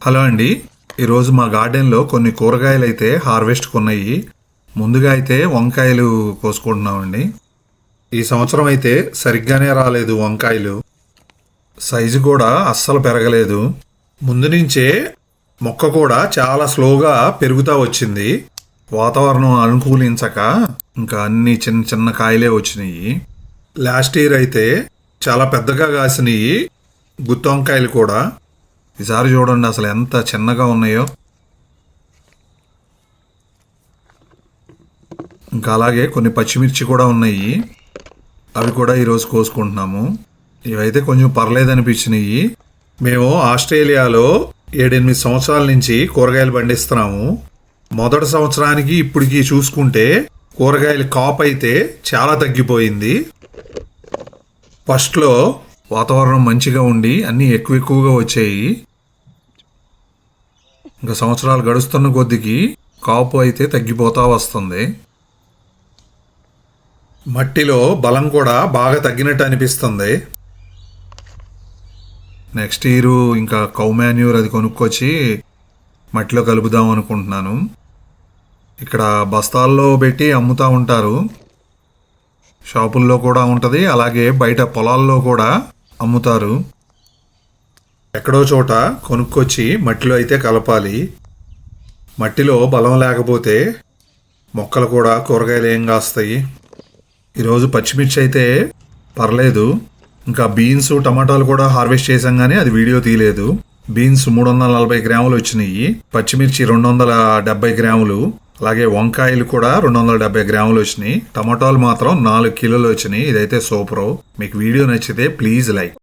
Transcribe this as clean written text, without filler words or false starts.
Hello అండి. ఈరోజు మా గార్డెన్లో కొన్ని కూరగాయలు అయితే హార్వెస్ట్కి ఉన్నాయి. ముందుగా అయితే వంకాయలు కోసుకుంటున్నామండి. ఈ సంవత్సరం అయితే సరిగ్గానే రాలేదు వంకాయలు. సైజు కూడా అస్సలు పెరగలేదు. ముందు నుంచే మొక్క కూడా చాలా స్లోగా పెరుగుతూ వచ్చింది. వాతావరణం అనుకూలించక ఇంకా అన్ని చిన్న చిన్న కాయలే వచ్చినాయి. లాస్ట్ ఇయర్ అయితే చాలా పెద్దగా కాసినాయి గుత్తి వంకాయలు కూడా. ఈసారి చూడండి అసలు ఎంత చిన్నగా ఉన్నాయో. ఇంకా అలాగే కొన్ని పచ్చిమిర్చి కూడా ఉన్నాయి, అవి కూడా ఈరోజు కోసుకుంటున్నాము. ఇవైతే కొంచెం పర్లేదనిపించినాయి. మేము ఆస్ట్రేలియాలో 7-8 సంవత్సరాల నుంచి కూరగాయలు పండిస్తున్నాము. మొదటి సంవత్సరానికి ఇప్పటికి చూసుకుంటే కూరగాయల కాపు అయితే చాలా తగ్గిపోయింది. ఫస్ట్లో వాతావరణం మంచిగా ఉండి అన్నీ ఎక్కువగా వచ్చాయి. ఇంకా సంవత్సరాలు గడుస్తున్న కొద్దికి కాపు అయితే తగ్గిపోతూ వస్తుంది. మట్టిలో బలం కూడా బాగా తగ్గినట్టు అనిపిస్తుంది. నెక్స్ట్ ఇయర్ ఇంకా కౌ మాన్యూర్ అది కొనుక్కొచ్చి మట్టిలో కలుపుదాం అనుకుంటున్నాను. ఇక్కడ బస్తాల్లో పెట్టి అమ్ముతూ ఉంటారు, షాపుల్లో కూడా ఉంటుంది, అలాగే బయట పొలాల్లో కూడా అమ్ముతారు. ఎక్కడో చోట కొనుక్కొచ్చి మట్టిలో అయితే కలపాలి. మట్టిలో బలం లేకపోతే మొక్కలు కూడా కూరగాయలు ఏం కాస్తాయి. ఈరోజు పచ్చిమిర్చి అయితే పర్లేదు. ఇంకా బీన్స్ టమాటాలు కూడా హార్వెస్ట్ చేసాం కానీ అది వీడియో తీయలేదు. బీన్స్ 340 గ్రాములు వచ్చినాయి, పచ్చిమిర్చి 270 గ్రాములు, అలాగే వంకాయలు కూడా 270 గ్రాములు వచ్చినాయి. టమాటాలు మాత్రం 4 కిలోలు వచ్చినాయి. ఇదైతే సూపరు. మీకు వీడియో నచ్చితే ప్లీజ్ లైక్.